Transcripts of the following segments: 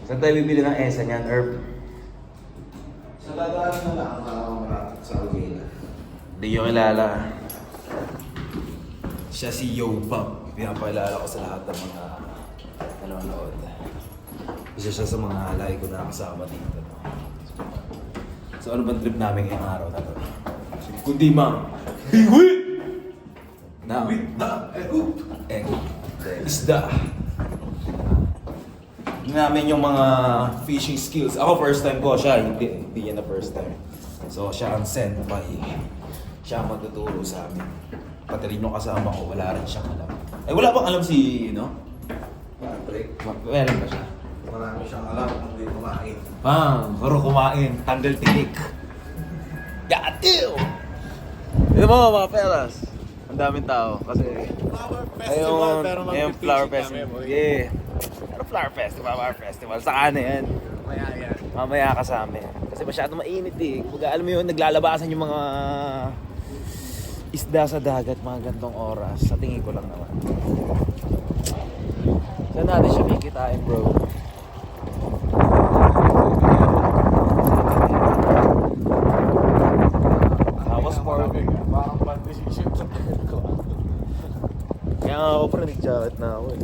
Saan tayo bibili ng ESA niyan, Herb? Sa dadaan na lang maratot sa Algena. Hindi nyo kilala. Siya si Yo Pop. Pinapakilala ko sa lahat ng mga nanonood. Isa siya sa mga halay ko na kasama dito. So ano bang trip namin ngayong araw na to? Kundi mang biwit! Now, isda. Hindi namin yung mga fishing skills. Ako first time ko, siya hindi niya na first time. So siya ang senpai. Siya ang magtuturo sa amin. Pati rin yung kasama ko, wala rin siyang alam. Eh wala bang alam si, Break. Meron ba siya? Marami siyang alam kung hindi kumain. Bang, puro kumain, handle tinik. Gatil! Ito mo mga peras. Ang daming tao kasi ngayong flower festival. Yeah. Ano flower festival? Saka na yan. Mamaya kasama yan. Kasi masyado mainit eh. Kung alam mo yun, naglalabasan yung mga isda sa dagat mga gantong oras. Sa tingin ko lang naman. Saan natin siya kikitain, bro? Tapos Parang bad decision sa ko. kaya nga ako parang nag-jacket na ako eh.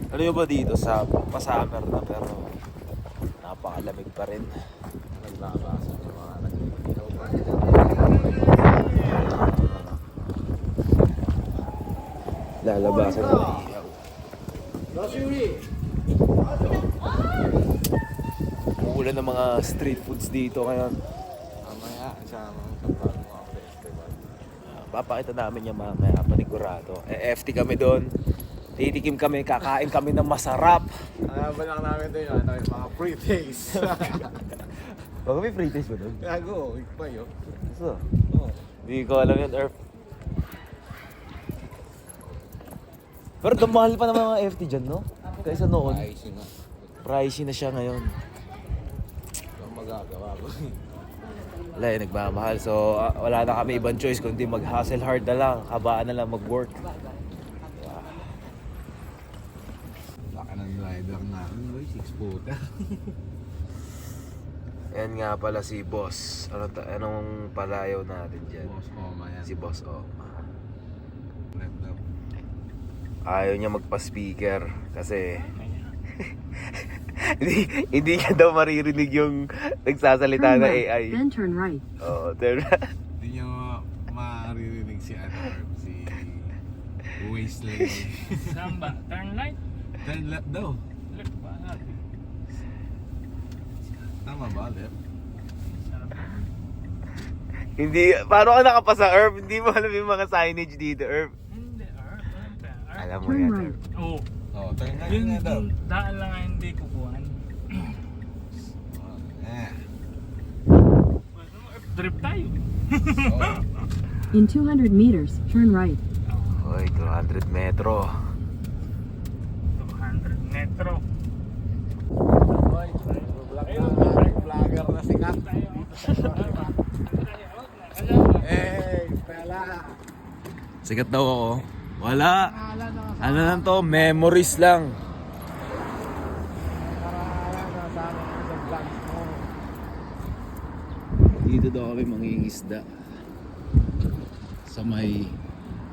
Ano yung ba dito sa pa-summer na pero napakalamig pa rin. Naglabasan yung mga nag-iigaw pa. Lalabasan na ihaw. Uulan ng mga street foods dito ngayon. Mamaya, kasama ko sa bagong festival. Papakita namin yung mamaya panigurado. FT kami doon. Titikim kami, kakain kami ng masarap. Balak namin ito yung mga free taste. Baka may free taste ba doon? Gago, pa yun. So, Oo. hindi ko alam yun, Earth. Pero dumahal pa naman mga FT dyan, no? Kaysa noon. Pricey na. Pricey na siya ngayon. Ang magagawa ko. Wala eh, nagmamahal. So, wala na kami ibang choice kundi mag-hustle hard na lang. Habaan na lang mag-work. Baka ng driver natin, boy. 6-footer. Yan nga pala si Boss. Anong palayaw natin dyan? Boss Oma yan. Si Boss Oma. Left up. Ayaw niya magpa-speaker kasi hindi niya daw maririnig yung nagsasalita Turn na left, AI. then turn right. Oo, turn Hindi niyo maririnig si si Waste Lady. Samba, turn right. Turn left daw. Left pa natin. Tama ba, left? Hindi, paano ka nakapasa, Herb? Hindi mo alam yung mga signage dito, Herb. Hindi, alam pa. Alam mo Turn yan, right. Herb. Oo. Oh, turn right Yung na daw. daan lang ang hindi kukuhan. Trip tayo. Oh. In 200 meters, turn right. Hoy, 200 metro. 200 metro. Boy, vlogger na sikat. Hey, pala. Sikat daw ako. Wala. Ano lang to? Memories lang. Dito daw kami mangingisda. Sa may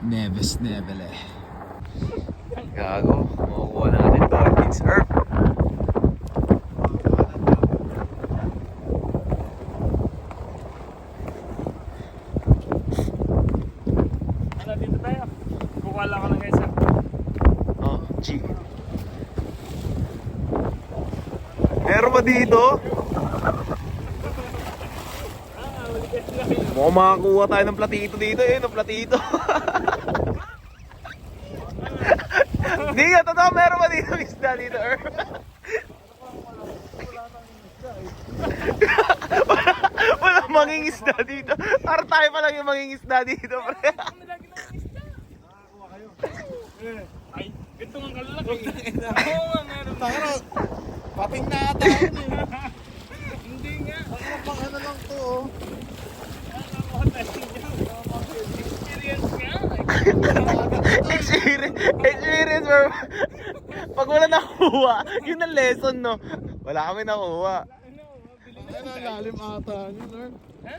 Neves Nevele. Gago. Makukuha natin dolphins. Herb. Ano, dito tayo. Kukuha lang ako ng isa. Oh, G. Meron ba dito? Mukhang makakuha tayo ng platito dito eh, ng platito. Hindi nga, totoo, meron ba dito isda dito, wala mangingisda dito. Para tayo pa lang yung mangingisda dito, pre. Ay, ito ang kalalaki. Oo nga, meron. Tara, pating na tayo niyo. Hindi nga. Pang ano lang to, oh. Experience nga. Experience, bro. Pag wala nakuha, yun ang lesson, no? Wala kami nakuha. Ano, lalim ata yun, Lord. Ha?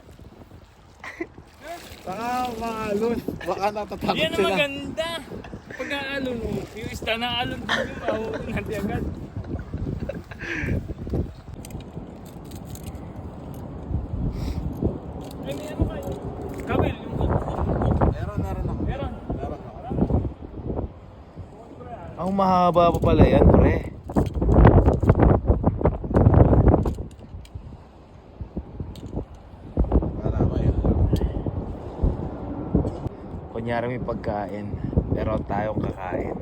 Saka maalon. Baka natatakot Yan ang sila. maganda. Pag-aalon mo, yung ista na alon din yung mahuhuli natin agad. Ay, may ano kayo? Kawil, yung Meron ako. meron. Meron ako. Ang mahaba pa pala yan, pre. Para ko yun. Kunyari may pagkain, pero tayong kakain.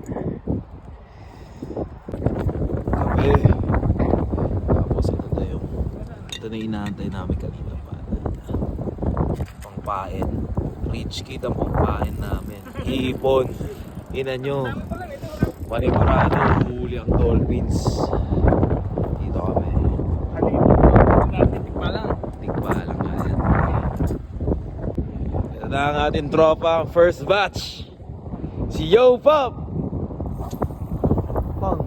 Kape. Tapos ito na inaantay namin kanina pa. Pangpain. Rich kid ang pangpain namin. Ipon. Ina nyo. Panigurado, huli ang dolphins. Dito kami. Napitik pa lang. Tigpa lang nga yan. Ito na ang ating tropa, first batch. Si Yo Pop! Pang.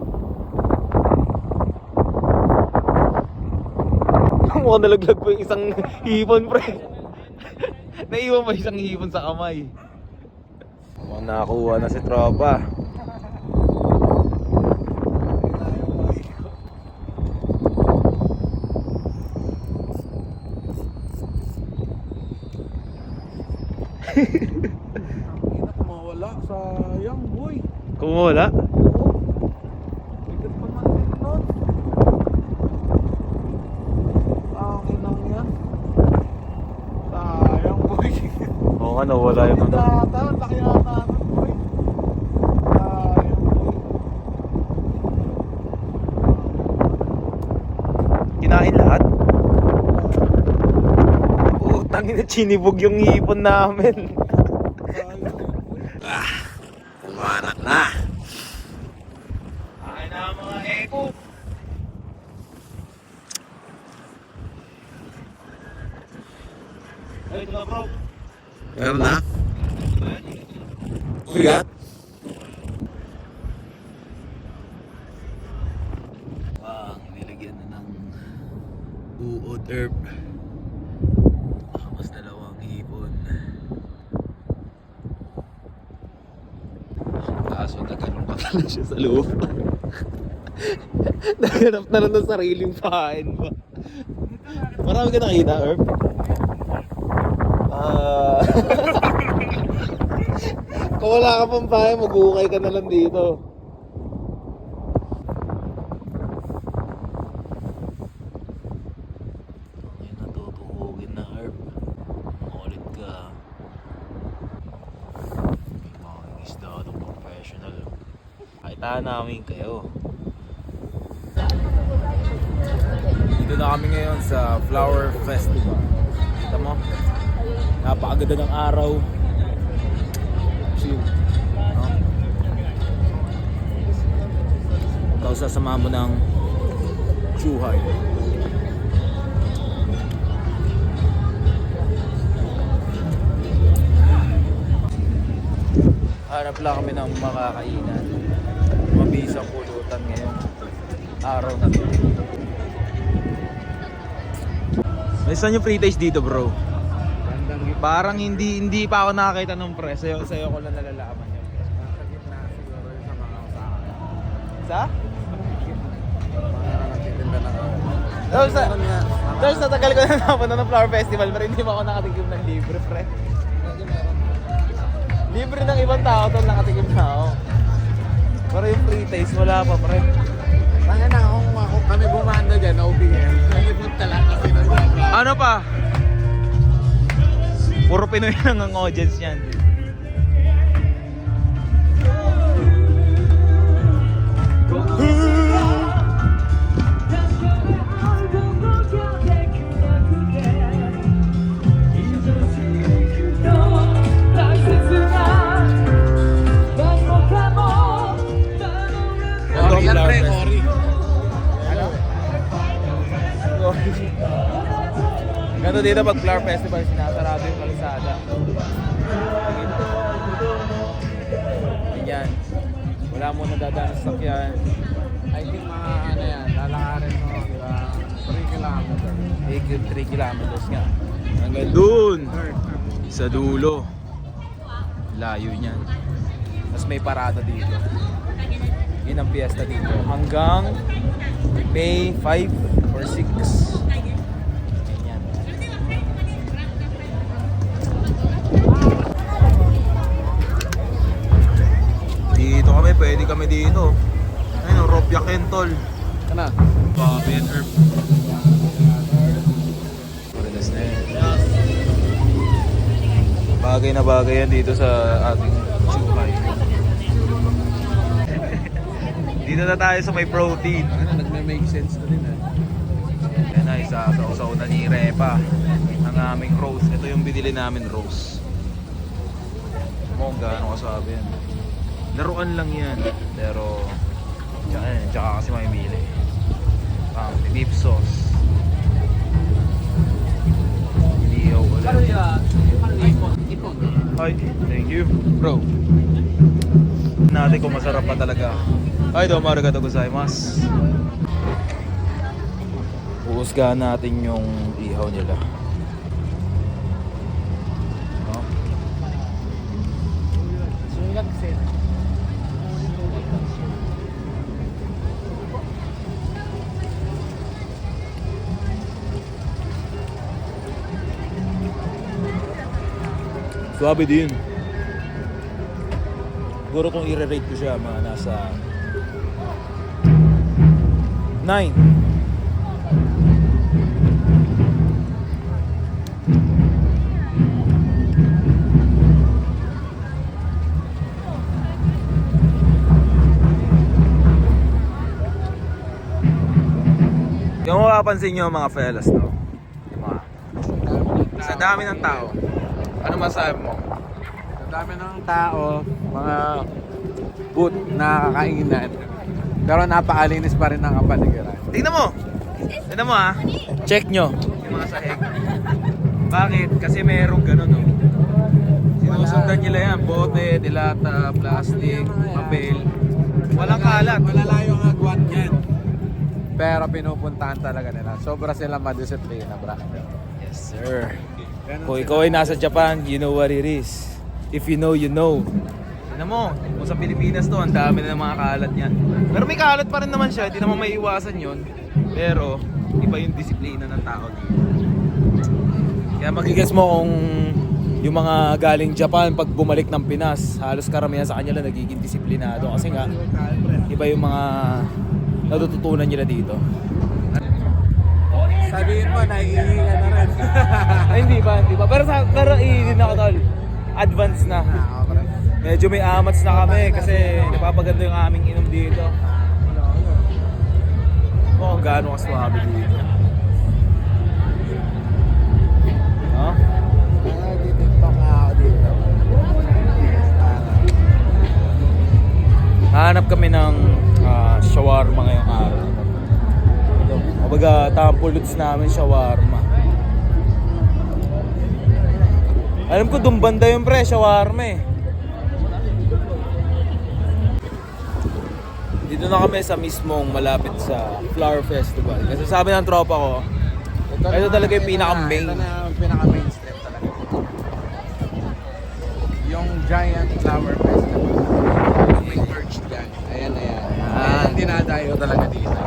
Mukhang nalaglag po yung isang hipon, pre. Naiwan pa isang hipon sa kamay. Mukhang nakakuha na si tropa. Ina, kumawala. Sayang, boy. Kung wala, Bigat pa man din nun. Ang inang yan. Sayang, boy. oo nga nawala yung ano. Data, laki ata nun, boy. Sayang, boy. Kinain lahat? Utang ina, chinibog yung hipon namin. Sayang, boy. Kumanak na. Akin na ang mga eko. Ay, ito na bro. Meron na? Bigat? Nilagyan na ng uod herb. Mas dalawang hipon. Kaso nagkaroon pa pala siya sa loob. Naghanap na lang ng sariling pain ba? Marami ka nakita, Herb? Kung wala ka pang pain, mag-uukay ka na lang dito. Yan, natutuhugin na, Herb. Ulit ka. Mga isda ng professional. Kakitaan namin kayo. Dito na kami ngayon sa Flower Festival. Kita mo? Napakaganda ng araw. Chill. No? Ikaw sasama mo ng Chuhay. Hanap lang kami ng makakainan. Mabisang pulutan ngayon. Araw na to. May saan yung free taste dito, bro? Parang hindi pa ako nakakita ng press. Sa'yo ko lang nalalaman yun. Nasa gitna siguro yung sa mga usahan. Sa? Mga nagtitinda na Tapos natagal ko na napunta ng Flower Festival pero hindi pa ako nakatikim ng libre, pre. Libre ng ibang tao to, nakatikim na ako. Pero yung free taste, wala pa, pre. Tanga na kung kami bumanda dyan, OBM. Nalipot lang kasi na Ano pa? Puro Pinoy lang ang audience niyan. Cory yan, pre, Cory. Ganito dito pag Flower Festival, sinasarado yung kalsada. Ganyan. Wala mo nadadaan sa sakyan. I think mga ano yan, lalakarin mo. kilometer. 3 kilometers nga. Hanggang dun. Sa dulo. Layo niyan. Tapos may parada dito. Yun ang piyesta dito. Hanggang May 5 or 6. Ganyan. Dito kami, pwede kami dito. Ayun, Ropia Kentol. Ano? Bobby and Herb. Relax na yan. Bagay na bagay yan dito sa ating Chukay. Dito na tayo sa may protein. Ano, nagme-make sense na din Yan na, isa sa usaw na ni Repa. Ang aming rose. Ito yung binili namin rose. Mo, gaano kasabi yan. Laruan lang yan. Pero, tsaka kasi mamimili. Beef sauce. Inihaw ulit. Ay, thank you. Bro. Natin kung masarap pa talaga. Ay, domo arigatou gozaimasu. Uusgahan natin yung ihaw nila. No? Suwabe din. Siguro kung i-rate ko siya, mga nasa 9. Yung mapapansin nyo mga fellas, no? Yung mga, sa dami ng tao, ano masabi mo? Ang dami ng tao, mga food na kakainan. Pero napakalinis pa rin ng kapaligiran. Tingnan mo! Tingnan mo ha! Check nyo yung mga sahig. Bakit? Kasi merong ganun, no? Sinusundan nila yan. Bote, dilata, plastic, papel. Walang kalat. Malalayo ang agwat yan. Pero pinupuntahan talaga nila. Sobra sila madisiplina, bro. Yes, sir. Kung ikaw ay nasa Japan, you know what it is. If you know, you know. Tignan mo, kung sa Pilipinas to, ang dami na ng mga kalat yan. Pero may kalat pa rin naman siya, hindi naman may iwasan yun. Pero, iba yung disiplina ng tao dito. Kaya magigets mo kung yung mga galing Japan pag bumalik ng Pinas, halos karamihan sa kanila nagiging disiplinado. Kasi nga, iba yung mga natututunan nila dito. Sabihin mo, naiihinga na rin. Ay, hindi ba? Pero iinin ako, tol. Advance na. Medyo may amats na kami kasi napapaganda yung aming inom dito. Oh, gaano kaswabe dito. No? Nag-tiktok nga ako dito. Hanap kami ng shawarma ngayong araw. Kumbaga, tampuluts namin shawarma. Alam ko, doon banda yung pre, shawarma eh. Dito na kami sa mismong malapit sa Flower Festival. Kasi sabi ng tropa ko, ito talaga yung pinaka-main. Ito na yung pinaka-mainstream talaga. Yung Giant Flower Festival. Yung may merch dyan. Ayan na yan. Ayan, dinadayo talaga dito.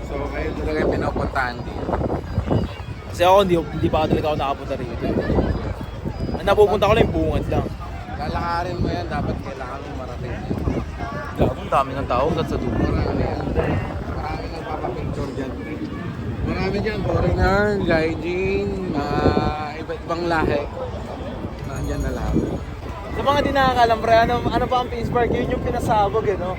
So, kayo talaga yung pinupuntahan dito. Kasi ako, hindi pa talaga ako nakapunta rito. Ang napupunta ko lang yung bungad lang. Lalakarin mo yan, dapat kailangan mong marating yan. Gago, ang dami ng tao dahil sa dulo. Marami yan. Marami nagpapapicture dyan. Marami dyan, foreigner, gaijin, iba't ibang lahi. Nandyan na lahat. Sa mga di nakakalam, pre, ano pa ang Peace Park? Yun yung pinasabog, eh, no?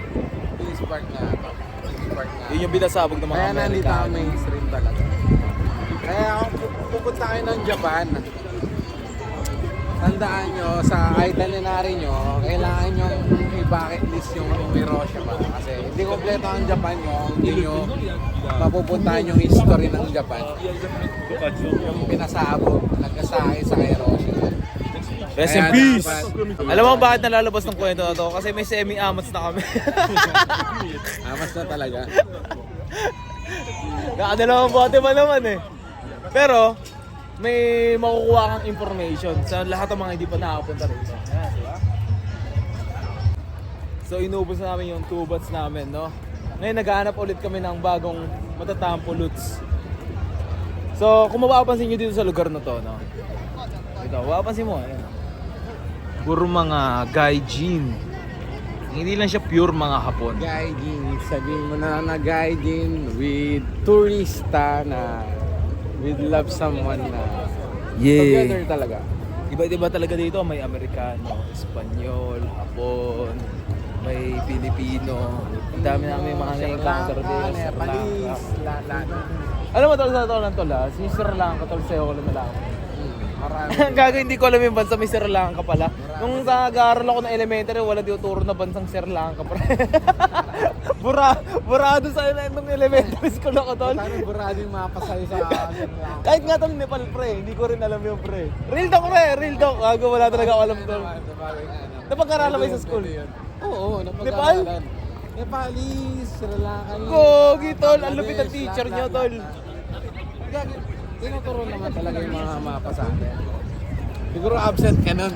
Peace Park na ito. Peace Park na. Yun yung pinasabog ng mga Kaya nandito ang Amerikano. mainstream talaga. Kaya kung pupunta kayo ng Japan, tandaan nyo sa itinerary nyo, kailangan nyo i-bucket list yung Hiroshima. Kasi hindi kompleto ang Japan nyo, hindi nyo mapupuntahan yung history ng Japan. Yung pinasabog, nagkasakit sa Hiroshima. Rest in Kaya peace! dapat- Alam mo bakit nalalabas ng kwento na to? Kasi may semi-amats na kami. Amas na talaga. Nakadalawang bote pa naman eh. Pero, may makukuha kang information sa lahat ng mga hindi pa nakapunta rito. Ayan, di ba? So, inubos na namin yung 2 bats namin, no? Ngayon, naghahanap ulit kami ng bagong matatampo loots. So, kung mapapansin nyo dito sa lugar na to, no? Ito, mapapansin mo, ayan. Puro mga gaijin. Hindi lang siya pure mga Hapon. Gaijin, sabihin mo na gaijin with turista na with love someone na together talaga. Iba-iba talaga dito. May Amerikano, Espanyol, Hapon, may Pilipino. Ang dami namin mga na-encounter dito. Sri Lanka. Nepalese, Alam mo tol, sa tol ng tol ha? Si Sri Lanka tol, sa'yo ko lang nalaman. marami. Gago, hindi ko alam yung bansa, may Sri Lanka pala. Nung nag-aaral ako ng elementary, wala tinuturo na bansang Sri Lanka. Burado sa nung elementary school ako tol. Paano burado yung mapasay sa Sri Lanka? Kahit nga tol, Nepal pre, hindi ko rin alam yung pre. Real talk pre, real talk. Gago, wala talaga ako alam tol. Napag-aralan ba sa school? Oo, napag-aralan. Nepalese, Sri Lanka. Gogi tol, ang lupit ng teacher nyo tol. Tinuturo naman talaga yung mga mapa sa akin. Siguro absent ka nun.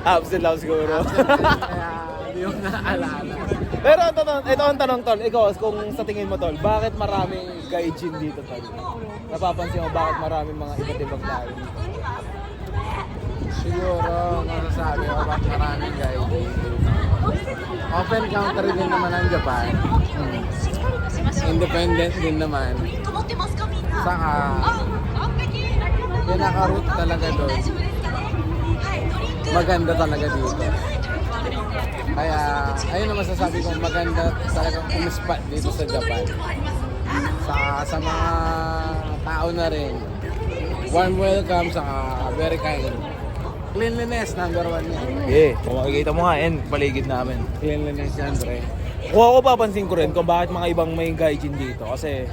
Absent lang siguro. Kaya hindi yung naaalala. Pero ito ang tanong tol, ikaw kung sa tingin mo tol, bakit maraming gaijin dito tol? Napapansin mo bakit maraming mga iba't ibang lahi dito? Siguro, masasabi ko bakit maraming gaijin. Open country din naman ang Japan. Independent din naman. Saka, pinaka-root talaga doon. Maganda talaga dito. Kaya, ayun ang masasabi kong maganda talagang umispat dito sa Japan. Sa mga tao na rin. Warm welcome, saka very kind. Cleanliness, number 1 yan. Yeah, kung makikita mo nga yan, paligid namin. Cleanliness yan, pre. Kung ako papansin ko rin kung bakit mga ibang may gaijin dito kasi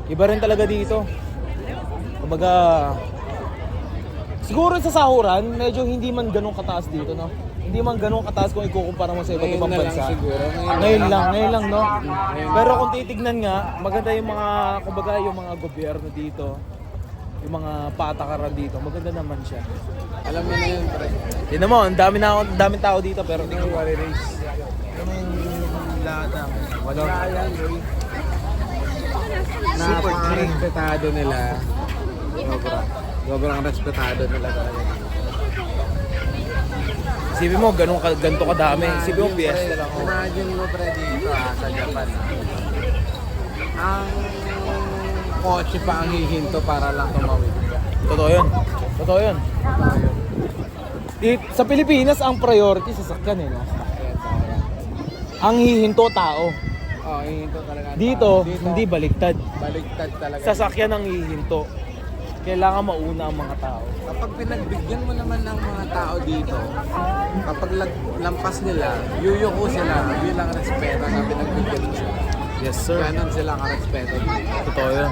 iba rin talaga dito. Kumbaga, siguro sa sahuran, medyo hindi man ganun kataas dito, no? Hindi man ganun kataas kung ikukumpara mo sa iba't ibang Ngayon na lang bansa. siguro. Ngayon lang, no? Pero kung titignan nga, maganda yung mga, kumbaga yung mga gobyerno dito, yung mga patakaran dito, maganda naman siya. Alam mo na yun, pre. Tignan mo, ang daming tao dito pero tingnan mo, race. Alam mo yung lahat na, walang Kaya yun. Napaka-respetado nila. Sobrang respetado nila talaga. Isipin mo, ganito kadami. Isipin mo, fiesta lang. Oh. Imagine mo, pre, dito sa Japan. Ang kotse pa ang hihinto para lang tumawid ka. Totoo yun. Totoo yun. Sa Pilipinas, ang priority sa sakyan eh. No? Ang hihinto tao. Oo, hihinto talaga. ang Dito, tao. hindi baliktad. Baliktad talaga. Sasakyan ang hihinto. Kailangan mauna ang mga tao. Kapag pinagbigyan mo naman ng mga tao dito, kapag lampas nila, yuyuko sila bilang respeto na pinagbigyan mo sila. Yes, sir. Ganon sila ka-respeto dito. Totoo yun.